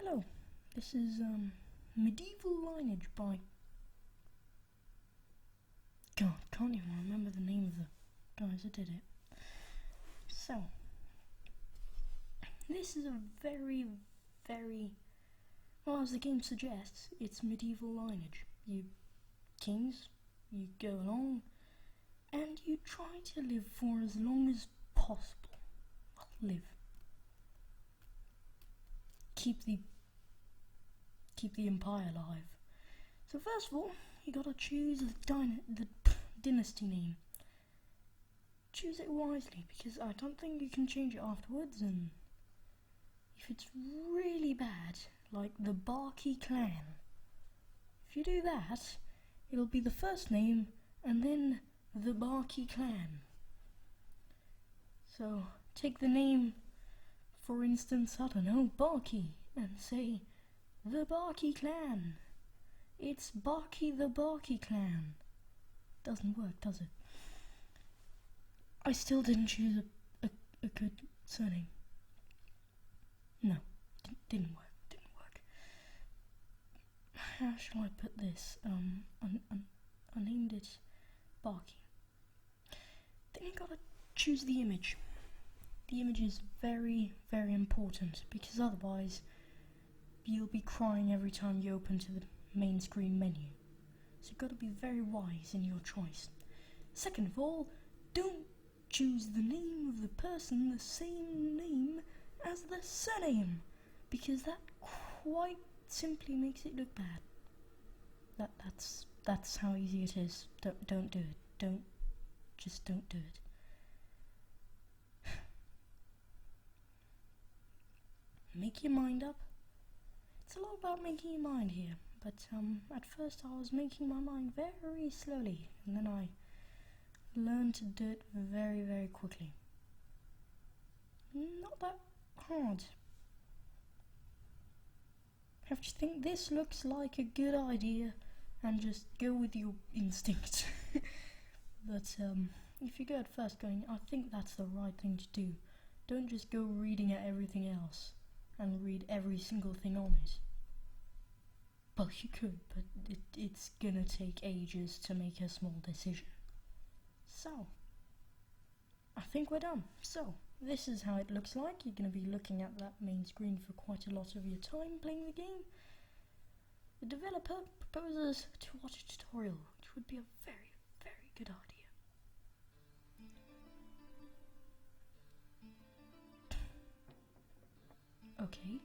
Hello, this is Medieval Lineage by... God, can't even remember the name of the guys that did it. So, this is a very, well, as the game suggests, it's medieval lineage. You kings, you go along, and you try to live for as long as possible. Well, live. Keep the empire alive. So first of all, you gotta choose the dynasty name. Choose it wisely, because I don't think you can change it afterwards, and if it's really bad, like the Barkey clan, if you do that, it'll be the first name, and then the Barkey clan. So, take the name, for instance, I don't know, Barkey, and say, the Barkey clan. It's Barkey the Barkey clan. Doesn't work, does it? I still didn't choose a good surname. No, didn't work. How shall I put this? I named it Barkey. Then you gotta choose the image. The image is very, very important, because otherwise you'll be crying every time you open to the main screen menu. So you've got to be very wise in your choice. Second of all, don't choose the name of the person the same name as the surname, because that quite simply makes it look bad. That's how easy it is. Don't do it. Don't do it. Make your mind up. It's a lot about making your mind here, but at first I was making my mind very slowly, and then I learned to do it very, very quickly. Not that hard. Have to think this looks like a good idea and just go with your instinct. But if you go at first going, I think that's the right thing to do, don't just go reading at everything else and read every single thing on it. Well, you could, but it's gonna take ages to make a small decision. So, I think we're done. So, this is how it looks like. You're gonna be looking at that main screen for quite a lot of your time playing the game. The developer proposes to watch a tutorial, which would be a very, very good idea. Okay,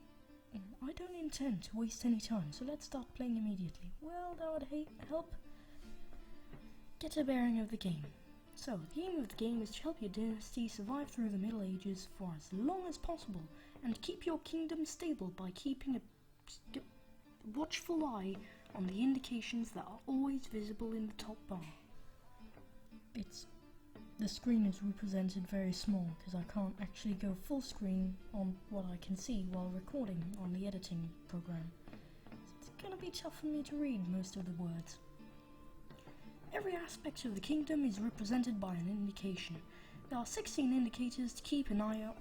I don't intend to waste any time, so let's start playing immediately. Well, that would help get a bearing of the game. So, the aim of the game is to help your dynasty survive through the Middle Ages for as long as possible, and keep your kingdom stable by keeping a watchful eye on the indications that are always visible in the top bar. The screen is represented very small because I can't actually go full screen on what I can see while recording on the editing program. So it's gonna be tough for me to read most of the words. Every aspect of the kingdom is represented by an indication. There are 16 indicators to keep an eye on,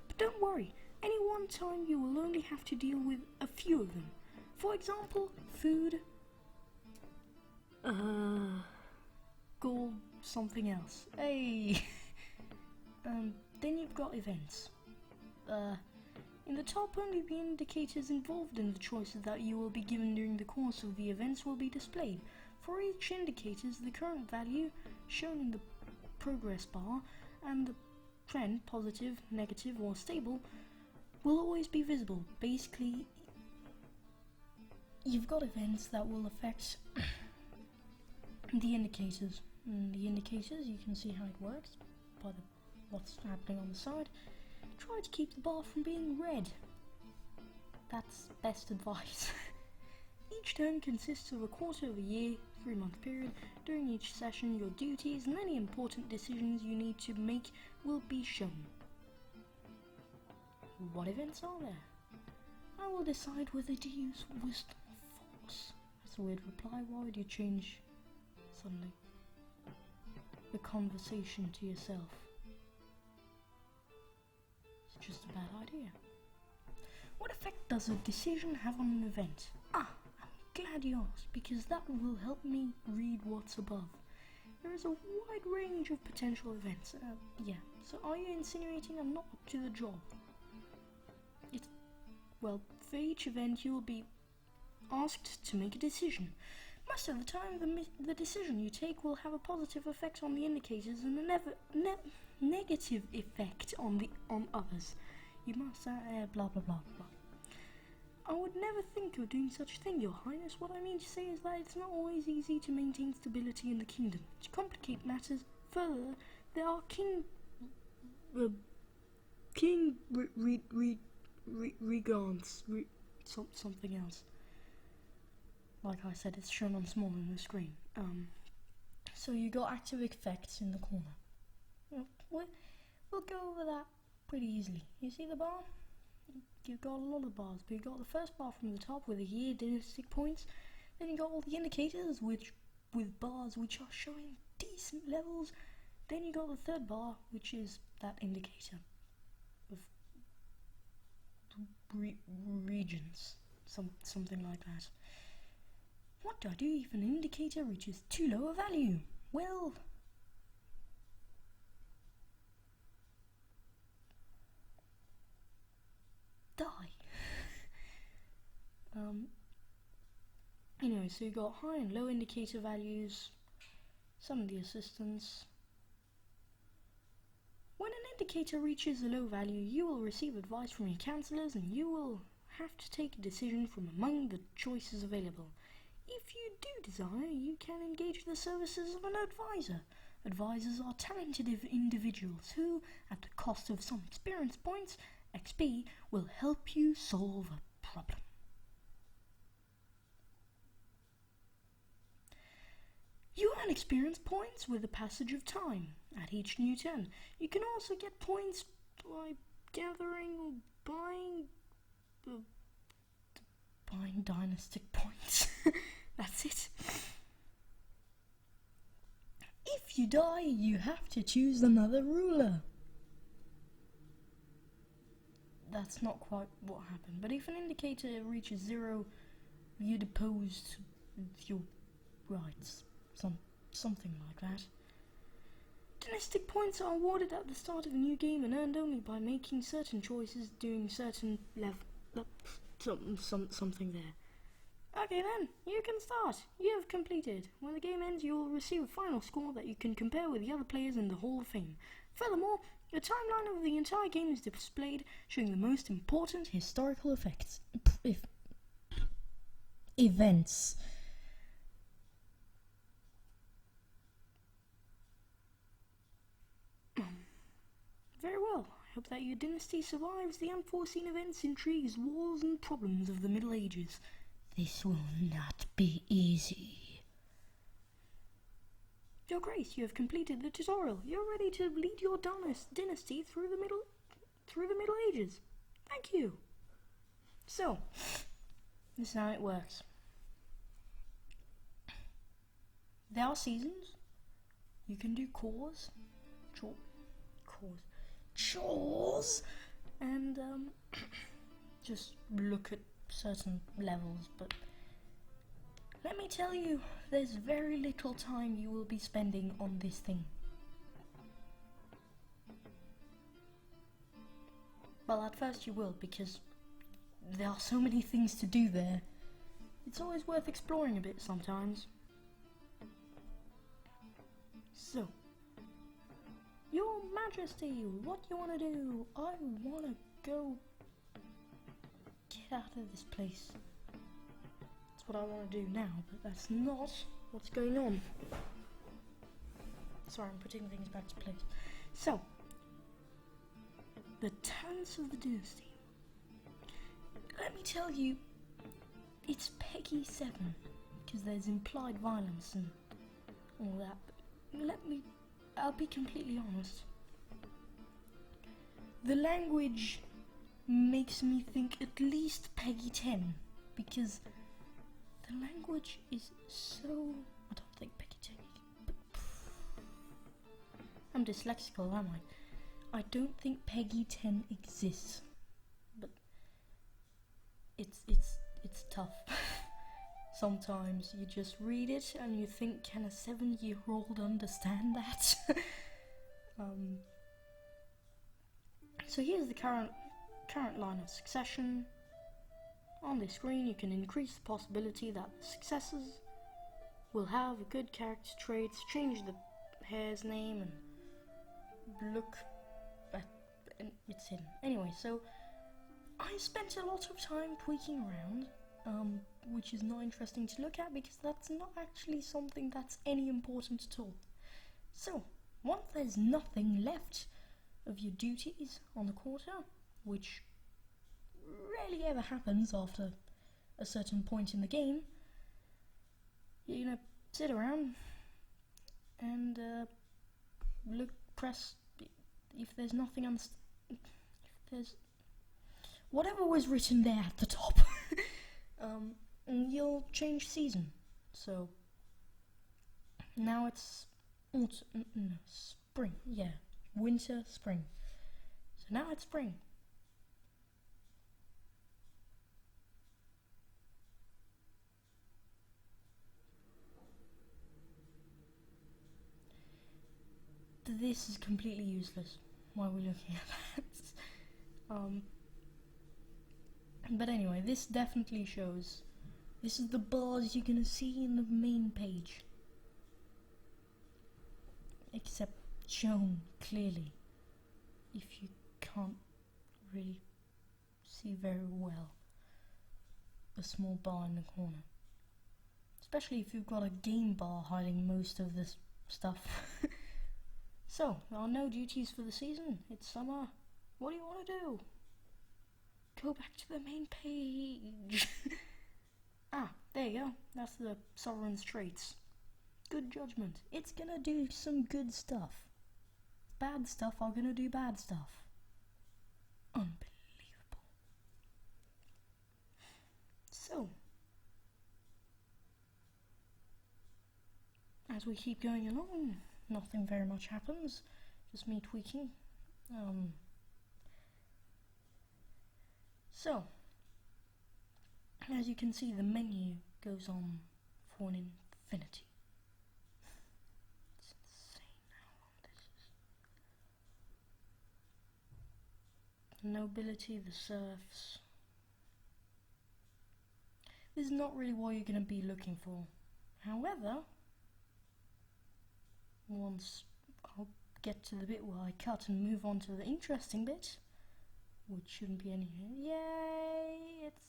but don't worry, any one time you will only have to deal with a few of them. For example, food, gold, something else. Hey! Then you've got events. In the top, only the indicators involved in the choices that you will be given during the course of the events will be displayed. For each indicator, the current value shown in the progress bar and the trend, positive, negative or stable, will always be visible. Basically, you've got events that will affect the indicators. And the indicators, you can see how it works by what's happening on the side. Try to keep the bar from being red. That's best advice. Each turn consists of a quarter of a year, 3-month period. During each session, your duties and any important decisions you need to make will be shown. What events are there? I will decide whether to use wisdom or force. That's a weird reply. Why would you change suddenly the conversation to yourself? It's just a bad idea. What effect does a decision have on an event? Ah, I'm glad you asked, because that will help me read what's above. There is a wide range of potential events. Yeah, so are you insinuating I'm not up to the job? Well, for each event you will be asked to make a decision. Most of the time, the decision you take will have a positive effect on the indicators and a negative effect on others. You must, blah blah blah blah. I would never think of doing such a thing, Your Highness. What I mean to say is that it's not always easy to maintain stability in the kingdom. To complicate matters further, there are something else. Like I said, it's shown on small on the screen. So you got active effects in the corner. We'll go over that pretty easily. You see the bar? You've got a lot of bars, but you got the first bar from the top with the year dynastic points. Then you got all the indicators with bars which are showing decent levels. Then you got the third bar, which is that indicator of regions, something like that. What do I do if an indicator reaches too low a value? Well, die. Anyway, so you got high and low indicator values, some of the assistants. When an indicator reaches a low value, you will receive advice from your counselors and you will have to take a decision from among the choices available. If you do desire, you can engage the services of an advisor. Advisors are talented individuals who, at the cost of some experience points, XP, will help you solve a problem. You earn experience points with the passage of time at each new turn. You can also get points by gathering or buying dynastic points. That's it. If you die, you have to choose another ruler. That's not quite what happened, but if an indicator reaches 0, you depose your rights. Something like that. Dynastic points are awarded at the start of a new game and earned only by making certain choices, doing certain something there. Okay then, you can start. You have completed. When the game ends, you will receive a final score that you can compare with the other players in the Hall of Fame. Furthermore, a timeline of the entire game is displayed, showing the most important historical events. Very well. I hope that your dynasty survives the unforeseen events, intrigues, wars and problems of the Middle Ages. This will not be easy. Your Grace, you have completed the tutorial. You're ready to lead your dynasty through the Middle Ages. Thank you. So, this is how it works. There are seasons. You can do chores, and just look at certain levels, but let me tell you, there's very little time you will be spending on this thing. Well, at first you will, because there are so many things to do there. It's always worth exploring a bit sometimes. So, Your Majesty, what do you want to do? I want to go get out of this place. That's what I want to do now, but that's not what's going on. Sorry, I'm putting things back to place. So, the talents of the dynasty. Let me tell you, it's Peggy 7, because there's implied violence and all that. But I'll be completely honest. The language makes me think at least Peggy 10, because the language is so... I don't think Peggy 10 is... I'm dyslexical, am I? I don't think Peggy 10 exists. But it's tough. Sometimes you just read it and you think, can a 7-year-old understand that? So here's the current line of succession. On this screen you can increase the possibility that the successors will have good character traits, change the hair's name, and look at it's hidden. Anyway, so I spent a lot of time tweaking around, which is not interesting to look at because that's not actually something that's any important at all. So, once there's nothing left of your duties on the quarter, which rarely ever happens after a certain point in the game, you're gonna sit around and press if there's nothing if there's whatever was written there at the top, and you'll change season. So now it's spring, yeah, winter, spring. So now it's spring. This is completely useless. Why are we looking at that? But anyway, this definitely shows. This is the bars you're gonna see in the main page, except shown clearly if you can't really see very well a small bar in the corner, especially if you've got a game bar hiding most of this stuff. So, there are no duties for the season. It's summer. What do you want to do? Go back to the main page. There you go. That's the Sovereign's traits. Good judgment. It's gonna do some good stuff. Bad stuff are gonna do bad stuff. Unbelievable. So, as we keep going along, nothing very much happens, just me tweaking. So, as you can see, the menu goes on for an infinity. It's insane how long this is. The nobility, the serfs. This is not really what you're going to be looking for. However, once I'll get to the bit where I cut and move on to the interesting bit, which shouldn't be anything. Yay! It's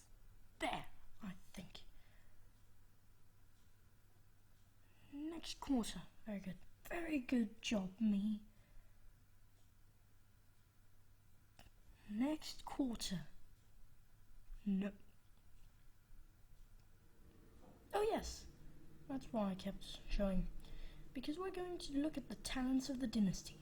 there, I think. Next quarter. Very good. Very good job, me. Next quarter. No. Oh yes, that's why I kept showing. Because we're going to look at the talents of the dynasty.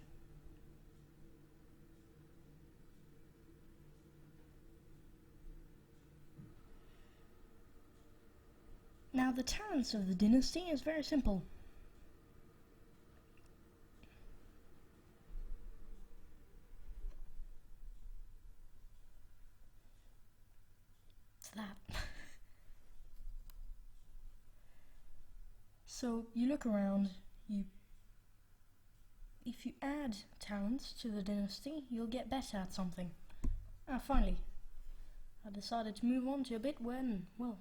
Now, the talents of the dynasty is very simple. It's that. So, you look around, if you add talents to the dynasty, you'll get better at something. Finally, I decided to move on to a bit when, well,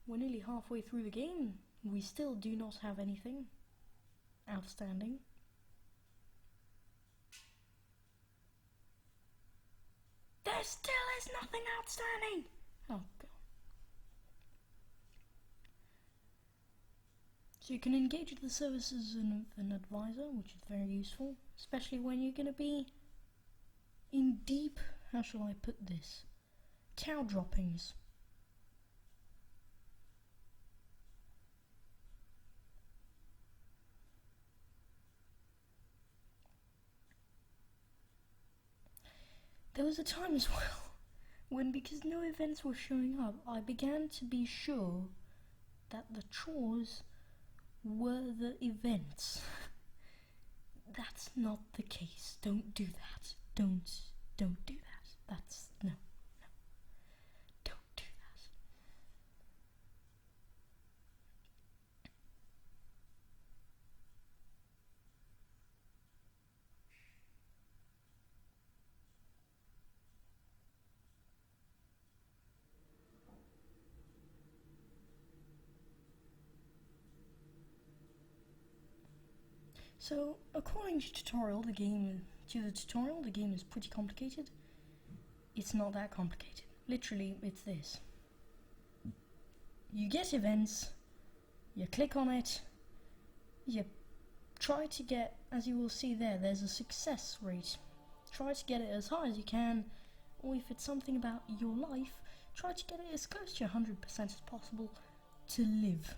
we're nearly halfway through the game. We still do not have anything outstanding. There still is nothing outstanding! Oh, God. So you can engage the services of an advisor, which is very useful, especially when you're going to be in deep, how shall I put this, cow droppings. There was a time as well when, because no events were showing up, I began to be sure that the chores were the events. That's not the case. Don't do that. Don't do that. No. So, according to the game is pretty complicated. It's not that complicated. Literally, it's this. You get events, you click on it, you try to get, as you will see there's a success rate. Try to get it as high as you can, or if it's something about your life, try to get it as close to 100% as possible to live.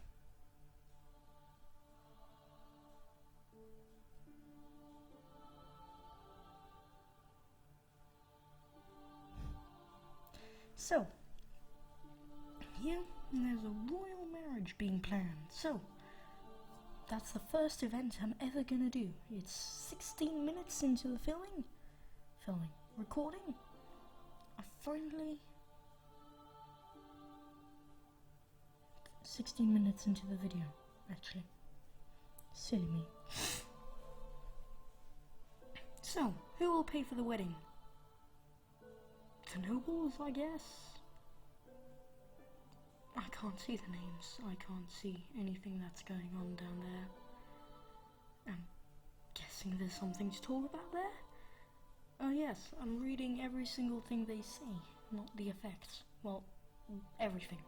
So, here there's a royal marriage being planned. So, that's the first event I'm ever gonna do. It's 16 minutes into the recording. I finally 16 minutes into the video, actually. Silly me. So, who will pay for the wedding? The nobles, I guess? I can't see the names. I can't see anything that's going on down there. I'm guessing there's something to talk about there? Oh yes, I'm reading every single thing they say, not the effects. Well, everything.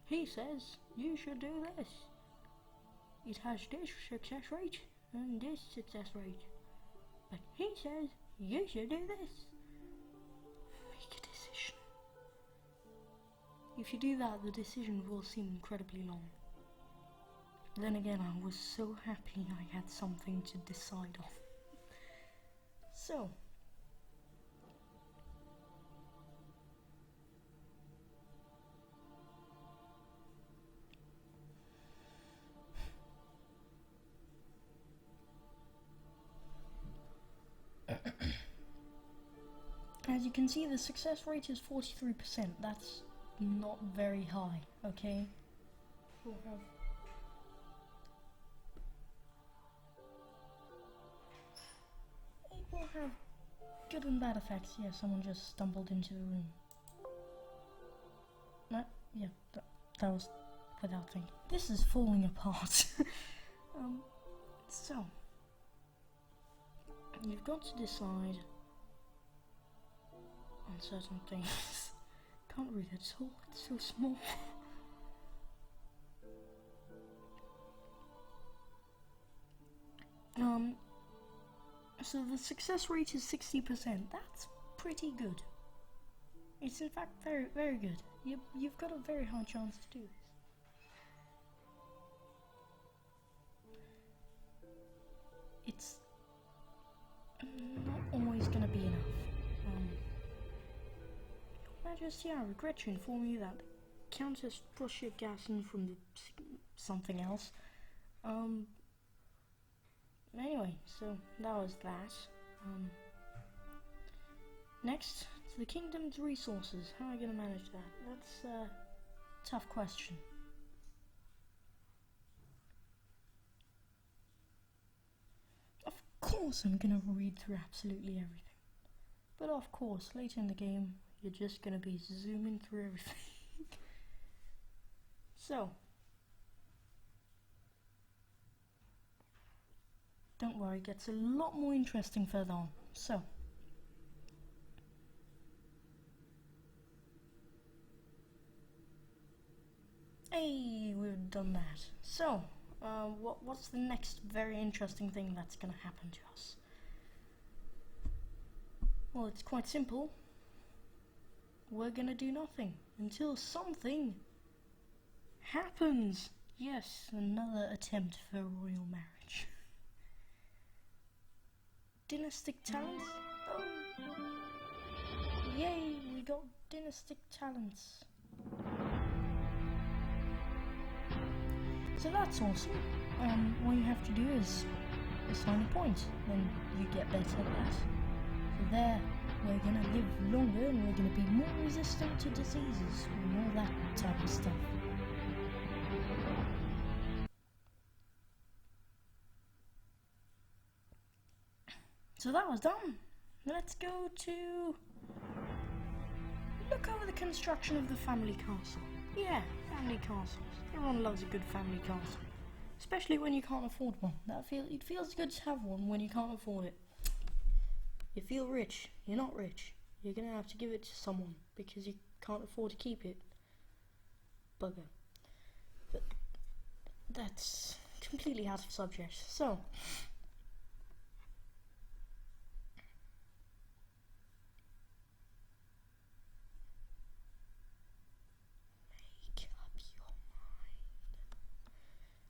He says, you should do this. It has this success rate and this success rate. But he says, you should do this. Make a decision. If you do that, the decision will seem incredibly long. Then again, I was so happy I had something to decide on. So, as you can see, the success rate is 43%. That's not very high, okay? We'll have good and bad effects. Yeah, someone just stumbled into the room. Yeah, that was without thinking. This is falling apart. So, you've got to decide on certain things. Can't read it at all, it's so small. So the success rate is 60%. That's pretty good. It's in fact very, very good. You've got a very high chance to do this. It's not always gonna be enough. Your Majesty, I regret to inform you that Countess Prussia Gasson from the something else. Anyway, so that was that. Next, to the kingdom's resources. How are you gonna manage that? That's a tough question. Of course I'm gonna read through absolutely everything. But of course, later in the game, you're just gonna be zooming through everything. So, don't worry, it gets a lot more interesting further on. So, hey, we've done that. So, what's the next very interesting thing that's gonna happen to us? Well, it's quite simple. We're gonna do nothing until something happens. Yes, another attempt for a royal marriage. Dynastic talents? Oh. Yay, we got dynastic talents. So that's awesome. All you have to do is assign a point, then you get better at that. So there, we're gonna live longer and we're gonna be more resistant to diseases and all that type of stuff. So that was done. Let's go to look over the construction of the family castle. Yeah, family castles. Everyone loves a good family castle. especially when you can't afford one. It feels good to have one when you can't afford it. You feel rich. You're not rich. You're gonna have to give it to someone because you can't afford to keep it. Bugger. But that's completely out of subject. So, make up your mind.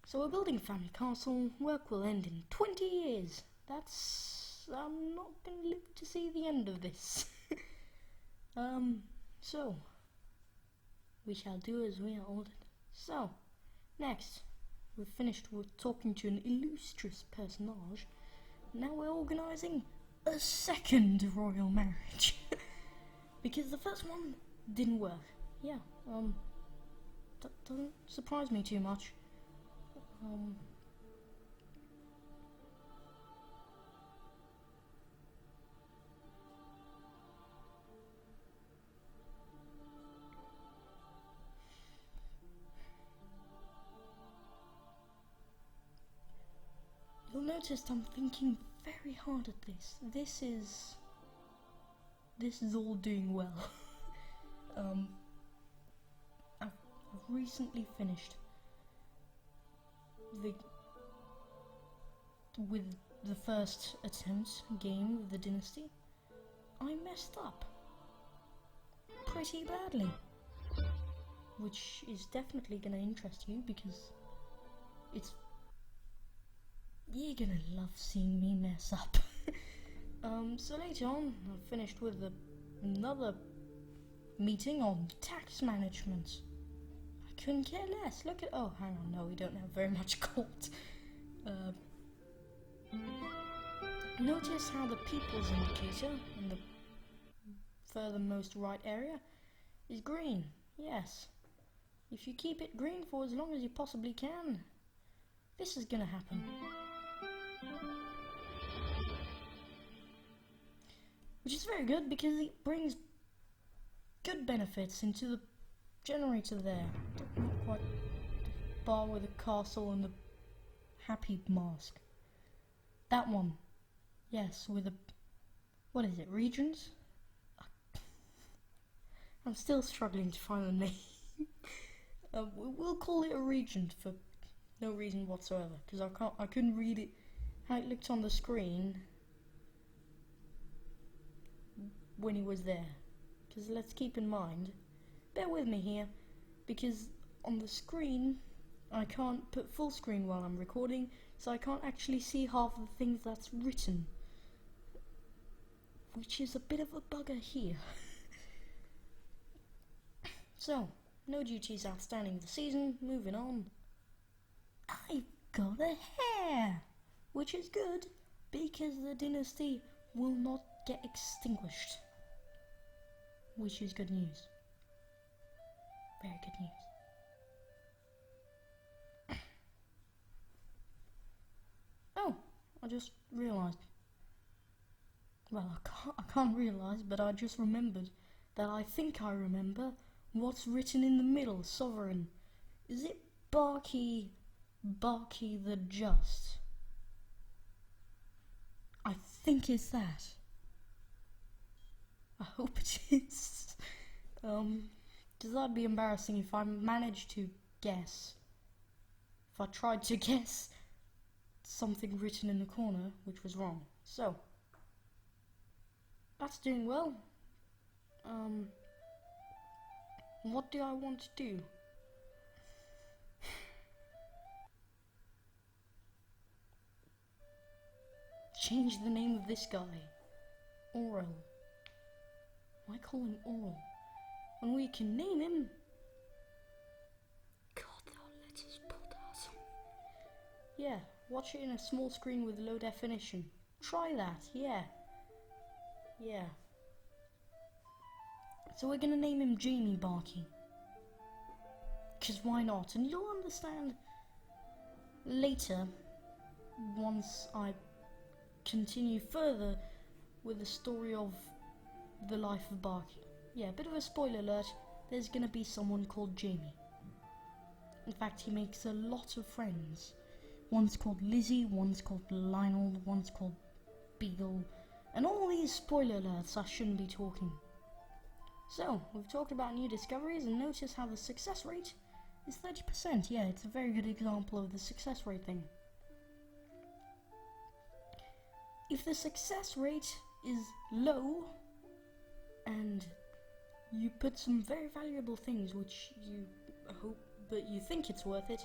So we're building a family castle. Work will end in 20 years. I'm not gonna live to see the end of this. So we shall do as we are ordered. So, next, we've finished with talking to an illustrious personage. Now we're organising a second royal marriage. Because the first one didn't work. Yeah, that doesn't surprise me too much. You'll notice I'm thinking very hard at this. This is all doing well. I've recently finished with the first attempt game of the dynasty. I messed up pretty badly, which is definitely gonna interest you because you're gonna love seeing me mess up. So later on, I finished with another meeting on tax management. I couldn't care less. Look at, oh, hang on, no, we don't have very much gold. Notice how the people's indicator in the furthermost right area is green. Yes. If you keep it green for as long as you possibly can, this is gonna happen. Which is very good because it brings good benefits into the generator there. Not quite the bar with the castle and the happy mask. That one. Yes, with a... what is it, regions? I'm still struggling to find the name. We'll call it a regent for no reason whatsoever, because I couldn't read it how it looked on the screen when he was there. Because let's keep in mind, bear with me here, because on the screen I can't put full screen while I'm recording, so I can't actually see half of the things that's written, which is a bit of a bugger here. So, no duties outstanding this season, moving on. I've got a hair, which is good, because the dynasty will not get extinguished. Which is good news. Very good news. Oh, I just realised. Well, I can't realise, but I just remembered that I think I remember what's written in the middle, sovereign. Is it Barky the Just? I think it's that. I hope it is. Because that'd be embarrassing if I managed to guess. If I tried to guess something written in the corner, which was wrong. So, that's doing well. What do I want to do? Change the name of this guy. Oral. Why call him Oral? When we can name him... God, thou letters pulled out. Yeah, watch it in a small screen with low definition. Try that, yeah. Yeah. So we're gonna name him Jamie Barkey. Because why not? And you'll understand later, once I continue further with the story of the life of Barkey. Yeah, a bit of a spoiler alert, there's gonna be someone called Jamie. In fact, he makes a lot of friends One's called Lizzie, one's called Lionel, one's called Beagle, and all these spoiler alerts, I shouldn't be talking. So, we've talked about new discoveries, and notice how the success rate is 30%. Yeah, it's a very good example of the success rate thing. If the success rate is low, and you put some very valuable things which you hope, but you think it's worth it,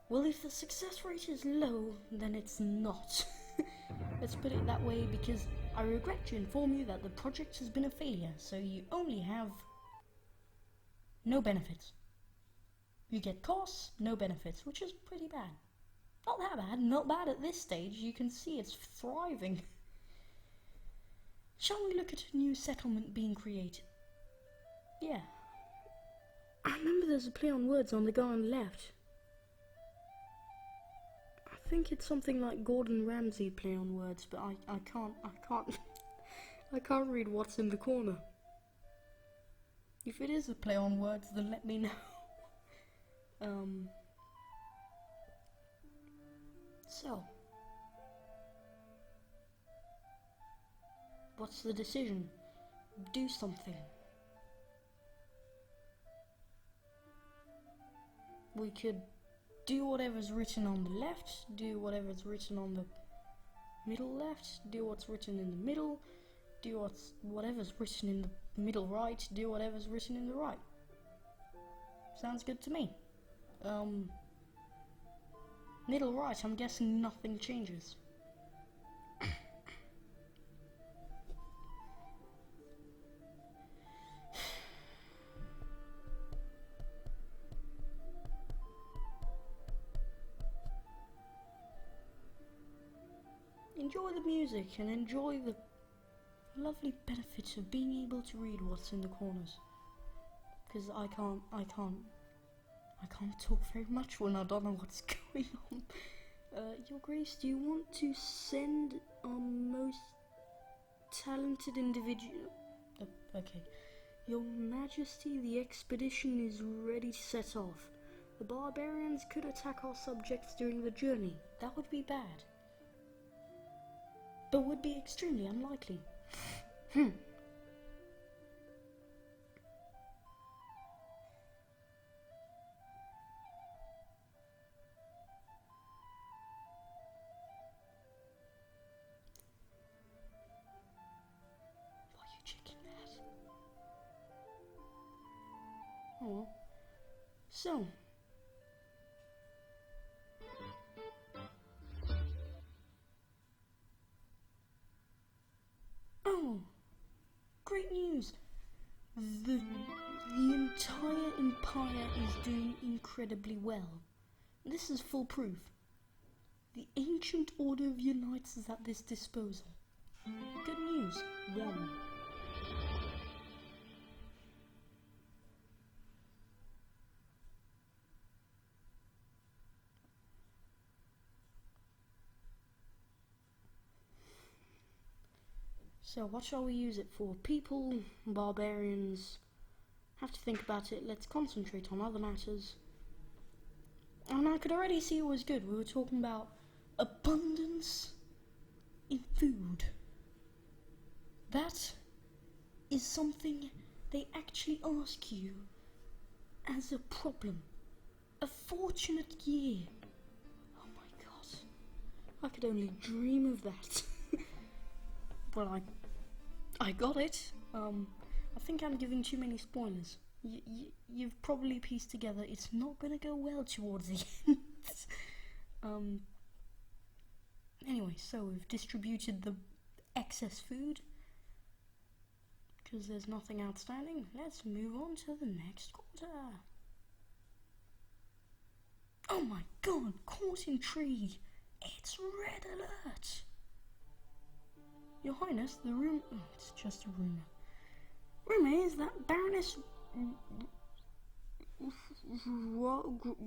well, if the success rate is low, then it's not. Let's put it that way, because I regret to inform you that the project has been a failure, so you only have no benefits. You get costs, no benefits, which is pretty bad. Not that bad, not bad at this stage. You can see it's thriving. Shall we look at a new settlement being created? Yeah. I remember there's a play on words on the guy on the left. I think it's something like Gordon Ramsay play on words, but I can't I can't read what's in the corner. If it is a play on words, then let me know. So, what's the decision? Do something. We could do whatever's written on the left, do whatever's written on the middle left, do what's written in the middle, do whatever's written in the middle right, do whatever's written in the right. Sounds good to me. Middle right, I'm guessing nothing changes. Enjoy the music and enjoy the lovely benefits of being able to read what's in the corners. Because I can't talk very much when I don't know what's going on. Your Grace, do you want to send our most talented individual? Okay. Your Majesty, the expedition is ready to set off. The barbarians could attack our subjects during the journey. That would be bad. But would be extremely unlikely. Why are you checking that? Oh. So. Oh. Great news. The entire empire is doing incredibly well. This is full proof. The ancient order of your knights is at this disposal. Good news. 1. So what shall we use it for? People, barbarians. Have to think about it. Let's concentrate on other matters. And I could already see it was good. We were talking about abundance in food. That is something they actually ask you as a problem. A fortunate year. Oh my god. I could only dream of that. Well, I got it. I think I'm giving too many spoilers. You've probably pieced together it's not gonna go well towards the end. Anyway, so we've distributed the excess food because there's nothing outstanding. Let's move on to the next quarter. Oh my god, caught in tree. It's red alert. Your Highness, the room... Oh, it's just a rumour. Rumour is that Baroness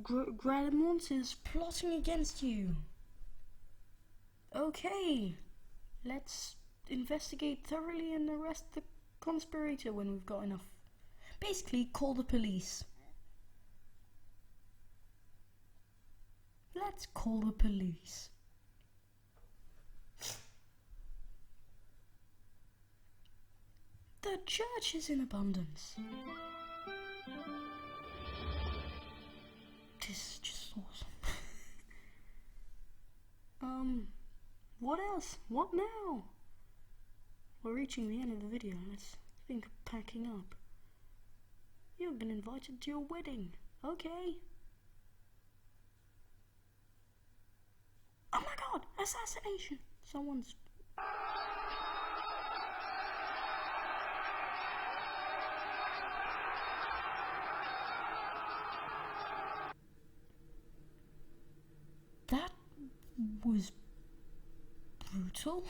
Gradamont is plotting against you. Okay, let's investigate thoroughly and arrest the conspirator when we've got enough. Basically, call the police. Let's call the police. The church is in abundance. This is just awesome. What else? What now? We're reaching the end of the video. Let's think of packing up. You've been invited to your wedding. Okay. Oh my god! Assassination! Someone's... That was brutal.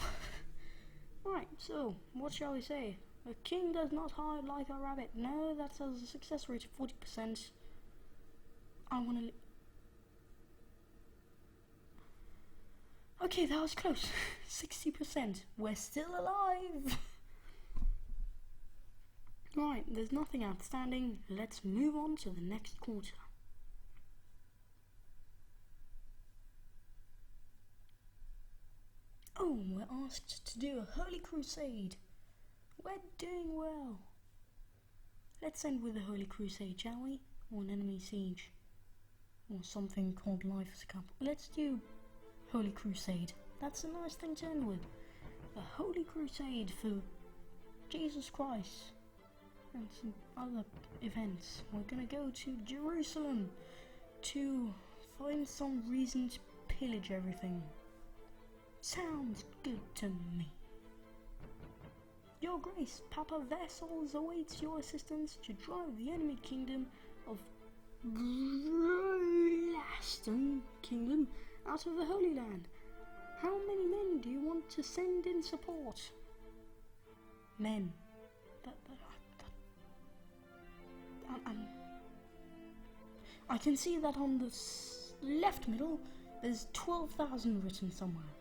Right, so what shall we say? A king does not hide like a rabbit. No, that has a success rate of 40%. I wanna... Okay, that was close. 60%. We're still alive. Right, there's nothing outstanding. Let's move on to the next quarter. Oh, we're asked to do a holy crusade. We're doing well. Let's end with a holy crusade, shall we? Or an enemy siege. Or something called life as a couple. Let's do holy crusade. That's a nice thing to end with. A holy crusade for Jesus Christ. And some other events. We're gonna go to Jerusalem to find some reason to pillage everything. Sounds good to me. Your Grace, Papa Vessels awaits your assistance to drive the enemy kingdom of Blaston Kingdom out of the Holy Land. How many men do you want to send in support? Men. I can see that on the left middle there's 12,000 written somewhere.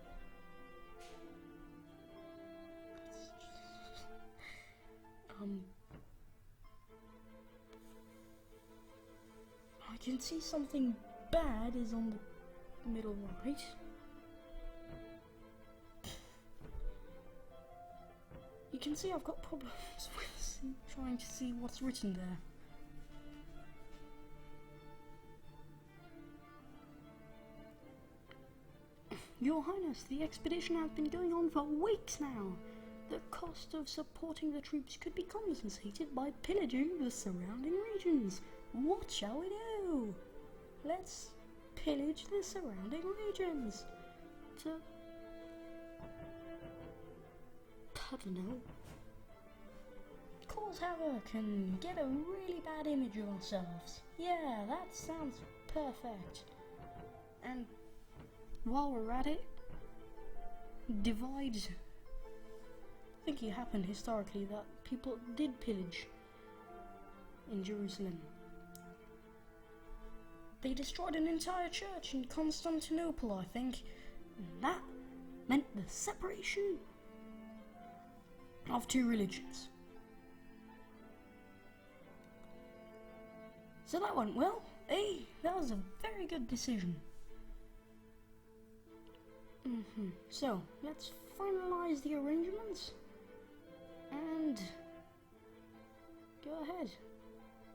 I can see something bad is on the middle right. You can see I've got problems with trying to see what's written there. Your Highness, the expedition has been going on for weeks now. The cost of supporting the troops could be compensated by pillaging the surrounding regions. What shall we do? Let's pillage the surrounding regions. I don't know. Cause havoc and get a really bad image of ourselves. Yeah, that sounds perfect. And while we're at it, divide. I think it happened historically that people did pillage in Jerusalem. They destroyed an entire church in Constantinople, I think, and that meant the separation of two religions. So that went well. Hey, that was a very good decision. So, let's finalize the arrangements and go ahead.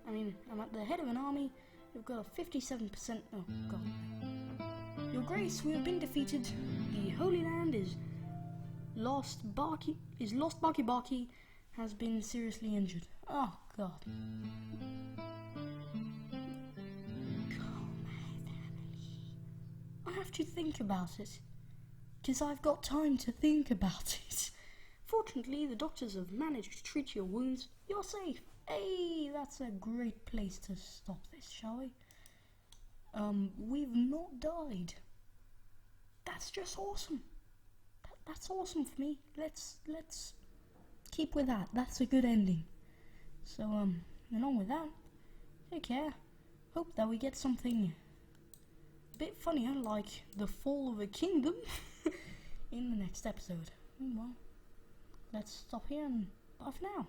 I mean, I'm at the head of an army. We've got a 57%. Oh god. Your Grace, we have been defeated. The Holy Land is lost. Barky has been seriously injured. Oh god. I have to think about it, because I've got time to think about it. Fortunately, the doctors have managed to treat your wounds. You're safe. Hey, that's a great place to stop this, shall we? We've not died. That's just awesome. That's awesome for me. Let's keep with that. That's a good ending. So, along with that, take care. Hope that we get something bit funnier, like the fall of a kingdom, in the next episode. Well, let's stop here and bye for now.